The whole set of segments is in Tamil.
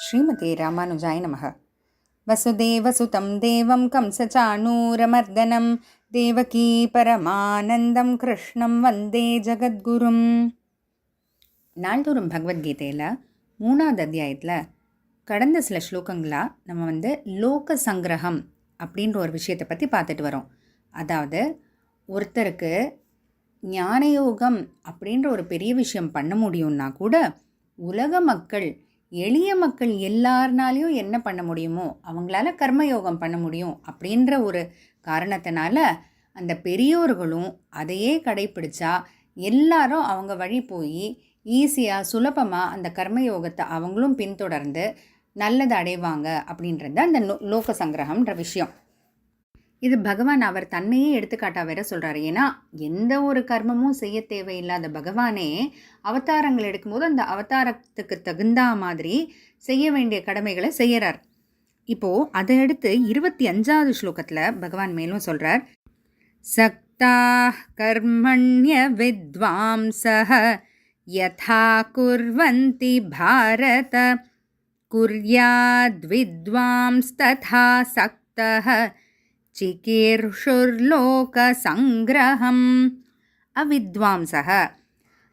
ஸ்ரீமதே ராமானுஜாய நமः. வசுதேவசுதம் தேவம் கம்சசாணூரமர்தனம் தேவகீ பரமானந்தம் கிருஷ்ணம் வந்தே ஜகத்குரும். நாள்தோறும் பகவத்கீதையில் 3வது அத்தியாயத்தில் கடந்த சில ஸ்லோகங்களாக நம்ம லோக சங்கிரகம் அப்படின்ற ஒரு விஷயத்தை பற்றி பார்த்துட்டு வரோம். அதாவது ஒருத்தருக்கு ஞானயோகம் அப்படின்ற ஒரு பெரிய விஷயம் பண்ண முடியும்னா கூட உலக மக்கள், எளிய மக்கள் எல்லாருனாலையும் என்ன பண்ண முடியுமோ அவங்களால கர்மயோகம் பண்ண முடியும் அப்படின்ற ஒரு காரணத்தினால அந்த பெரியோர்களும் அதையே கடைப்பிடிச்சா எல்லாரும் அவங்க வழி போய் ஈஸியாக சுலபமாக அந்த கர்மயோகத்தை அவங்களும் பின்தொடர்ந்து நல்லது அடைவாங்க அப்படின்றது அந்த லோக சங்கிரகம்ன்ற விஷயம். இது பகவான் அவர் தன்னையே எடுத்துக்காட்டா வேற சொல்கிறாரு. ஏன்னா எந்த ஒரு கர்மமும் செய்ய தேவையில்லாத பகவானே அவதாரங்கள் எடுக்கும்போது அந்த அவதாரத்துக்கு தகுந்த மாதிரி செய்ய வேண்டிய கடமைகளை செய்யறார். இப்போது அதை அடுத்து 25வது ஸ்லோகத்தில் பகவான் மேலும் சொல்கிறார், சக்தா கர்மண்ய வித்வாம்சஹ யதா குர்வந்தி பாரத குர்யாத் வித்வாம்ஸ் ததா சக்தஹ சிகீர்ஷுர்லோக சங்கிரகம்.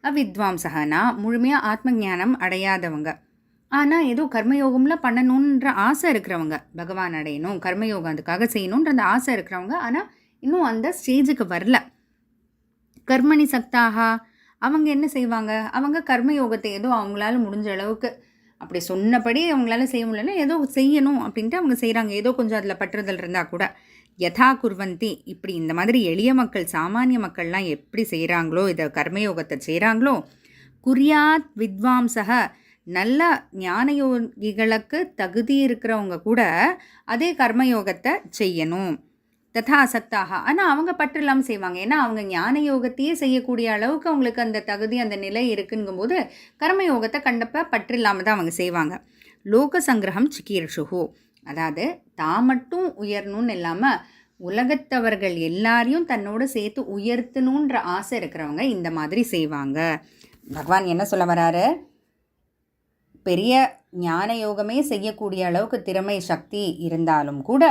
அவித்வாம்சகனா முழுமையாக ஆத்ம ஞானம் அடையாதவங்க, ஆனால் ஏதோ கர்மயோகம்ல பண்ணணுன்ற ஆசை இருக்கிறவங்க, பகவான் அடையணும் கர்மயோகம் அதுக்காக செய்யணுன்ற அந்த ஆசை இருக்கிறவங்க, ஆனால் இன்னும் அந்த ஸ்டேஜுக்கு வரல. கர்மணி சக்தாகா, அவங்க என்ன செய்வாங்க, அவங்க கர்மயோகத்தை ஏதோ அவங்களால முடிஞ்ச அளவுக்கு அப்படி சொன்னபடி அவங்களால செய்ய முடியலன்னா ஏதோ செய்யணும் அப்படின்ட்டு அவங்க செய்கிறாங்க. ஏதோ கொஞ்சம் அதில் பற்றுதல் இருந்தால் கூட யதா குர்வந்தி, இப்படி இந்த மாதிரி எளிய மக்கள், சாமானிய மக்கள்லாம் எப்படி செய்கிறாங்களோ, இதை கர்மயோகத்தை செய்கிறாங்களோ, குர்யாத் வித்வாம்சக, நல்ல ஞானயோகிகளுக்கு தகுதி இருக்கிறவங்க கூட அதே கர்மயோகத்தை செய்யணும். ததா சக்தாக, ஆனால் அவங்க பற்று இல்லாமல் செய்வாங்க. ஏன்னா அவங்க ஞான யோகத்தையே செய்யக்கூடிய அளவுக்கு அவங்களுக்கு அந்த தகுதி, அந்த நிலை இருக்குங்கும்போது கர்மயோகத்தை கண்டப்ப பற்று இல்லாமல் தான் அவங்க செய்வாங்க. லோக சங்கிரகம் சிகீர்ஷுஹு, அதாவது தான் மட்டும் உயரணும்னு இல்லாமல் உலகத்தவர்கள் எல்லாரையும் தன்னோடு சேர்த்து உயர்த்தணுன்ற ஆசை இருக்கிறவங்க இந்த மாதிரி செய்வாங்க. பகவான் என்ன சொல்ல வராரு, பெரிய ஞான யோகமே செய்யக்கூடிய அளவுக்கு திறமை சக்தி இருந்தாலும் கூட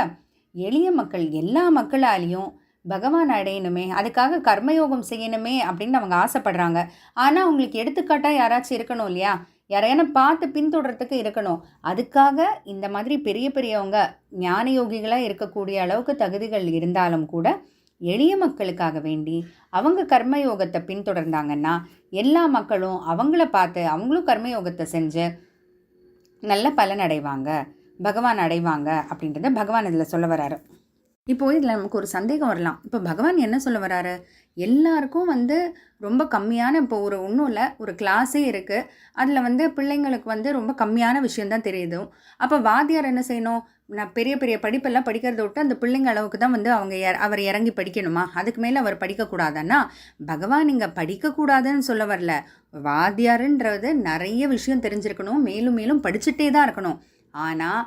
எளிய மக்கள், எல்லா மக்களாலையும் பகவான் அடையணுமே, அதுக்காக கர்மயோகம் செய்யணுமே அப்படின்னு அவங்க ஆசைப்படுறாங்க. ஆனால் அவங்களுக்கு எடுத்துக்காட்டாக யாராச்சும் இருக்கணும் இல்லையா, யாரையான பார்த்து பின்தொடர்றதுக்கு இருக்கணும். அதுக்காக இந்த மாதிரி பெரிய பெரியவங்க ஞானயோகிகளாக இருக்கக்கூடிய அளவுக்கு தகுதிகள் இருந்தாலும் கூட எளிய மக்களுக்காக வேண்டி அவங்க கர்மயோகத்தை பின்தொடர்ந்தாங்கன்னா எல்லா மக்களும் அவங்கள பார்த்து அவங்களும் கர்மயோகத்தை செஞ்சு நல்ல பலன் அடைவாங்க, பகவான் அடைவாங்க அப்படின்றத பகவான் இதில் சொல்ல வராரு. இப்போது இதில் நமக்கு ஒரு சந்தேகம் வரலாம். இப்போ பகவான் என்ன சொல்ல வராரு, எல்லாருக்கும் ரொம்ப கம்மியான, இப்போ ஒன்றும் இல்லை, ஒரு கிளாஸே இருக்குது, அதில் பிள்ளைங்களுக்கு ரொம்ப கம்மியான விஷயந்தான் தெரியுது. அப்போ வாத்தியார் என்ன செய்யணும், நான் பெரிய பெரிய படிப்பெல்லாம் படிக்கிறத விட்டு அந்த பிள்ளைங்க அளவுக்கு தான் அவர் இறங்கி படிக்கணுமா, அதுக்கு மேலே அவர் படிக்கக்கூடாதுன்னா பகவான் இங்கே படிக்கக்கூடாதுன்னு சொல்ல வரல. வாத்தியாருன்றது நிறைய விஷயம் தெரிஞ்சிருக்கணும், மேலும் மேலும் படிச்சுட்டே தான் இருக்கணும். ஆனால்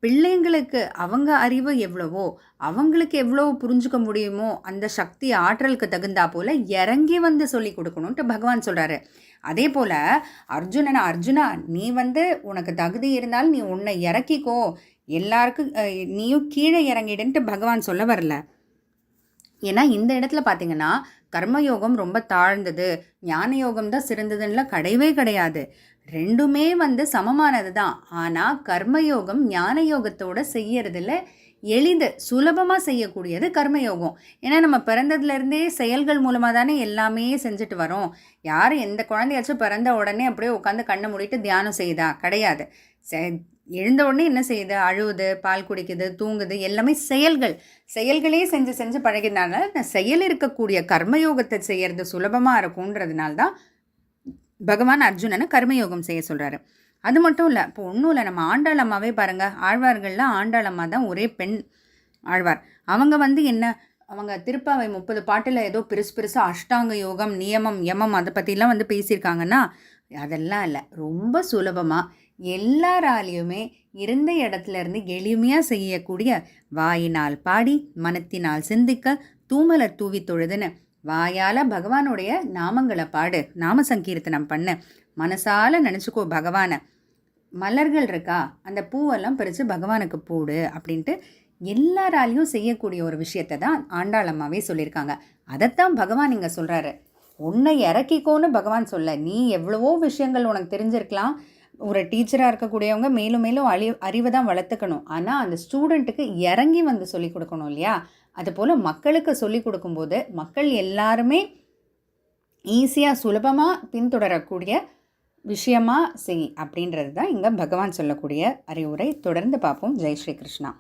பிள்ளைங்களுக்கு அவங்க அறிவு எவ்வளவோ, அவங்களுக்கு எவ்வளோ புரிஞ்சுக்க முடியுமோ அந்த சக்தி ஆற்றலுக்கு தகுந்தா போல் இறங்கி சொல்லி கொடுக்கணுன்ட்டு பகவான் சொல்கிறாரு. அதே போல் அர்ஜுனா நீ உனக்கு தகுதி இருந்தாலும் நீ உன்னை இறக்கிக்கோ, எல்லாருக்கும் நீயும் கீழே இறங்கிடுன்ட்டு பகவான் சொல்ல வரல. ஏன்னா இந்த இடத்துல பார்த்தீங்கன்னா கர்மயோகம் ரொம்ப தாழ்ந்தது, ஞான யோகம் தான் சிறந்ததுன்னா கிடையவே கிடையாது. ரெண்டுமே சமமானது தான். ஆனால் கர்மயோகம் ஞான யோகத்தோடு செய்யறதில் எளிது, சுலபமாக செய்யக்கூடியது கர்மயோகம். ஏன்னா நம்ம பிறந்ததுலேருந்தே செயல்கள் மூலமாக தானே எல்லாமே செஞ்சுட்டு வரோம். யாரும் எந்த குழந்தையாச்சும் பிறந்த உடனே அப்படியே உட்காந்து கண்ணை மூடிட்டு தியானம் செய்யுதா, கிடையாது. எழுந்த உடனே என்ன செய்யுது, அழுவுது, பால் குடிக்குது, தூங்குது, எல்லாமே செயல்களே செஞ்சு செஞ்சு பழகினால செயல் இருக்கக்கூடிய கர்மயோகத்தை செய்யறது சுலபமாக இருக்கும்ன்றதுனால தான் பகவான் அர்ஜுனனை கர்மயோகம் செய்ய சொல்கிறாரு. அது மட்டும் இல்லை, இப்போ ஒன்றும் இல்லை, நம்ம ஆண்டாள் அம்மாவே பாருங்கள், ஆழ்வார்கள்லாம் ஆண்டாள் அம்மா தான் ஒரே பெண் ஆழ்வார். அவங்க என்ன, அவங்க திருப்பாவை 30 பாட்டில் ஏதோ பெருசு அஷ்டாங்க யோகம், நியமம், யமம் அதை பற்றிலாம் பேசியிருக்காங்கன்னா அதெல்லாம் இல்லை, ரொம்ப சுலபமாக எல்லாராலையுமே இருந்த இடத்துல இருந்து எளிமையாக செய்யக்கூடிய, வாயினால் பாடி மனத்தினால் சிந்திக்க தூமலர் தூவி தொழுதுன்னு வாயால் பகவானுடைய நாமங்களை பாடு, நாம சங்கீர்த்தனம் பண்ணு, மனசால நினச்சிக்கோ பகவானை, மலர்கள் இருக்கா, அந்த பூவெல்லாம் பறித்து பகவானுக்கு போடு அப்படின்ட்டு எல்லாராலையும் செய்யக்கூடிய ஒரு விஷயத்தை தான் ஆண்டாள் அம்மாவே சொல்லியிருக்காங்க. அதைத்தான் பகவான் இங்கே சொல்கிறாரு. உன்னை இறக்கிக்கோன்னு பகவான் சொல்ல. நீ எவ்வளவோ விஷயங்கள் உனக்கு தெரிஞ்சிருக்கலாம். ஒரு டீச்சராக இருக்கக்கூடியவங்க மேலும் மேலும் அறிவை தான் வளர்த்துக்கணும். ஆனால் அந்த ஸ்டூடெண்ட்டுக்கு இறங்கி வந்து சொல்லிக் கொடுக்கணும் இல்லையா? அதுபோல் மக்களுக்கு சொல்லிக் கொடுக்கும்போது மக்கள் எல்லாருமே ஈஸியாக சுலபமாக பின்தொடரக்கூடிய விஷயமா செய் அப்படின்றது தான் இங்கே பகவான் சொல்லக்கூடிய அறிவுரை. தொடர்ந்து பார்ப்போம். ஜெய் ஸ்ரீ கிருஷ்ணா.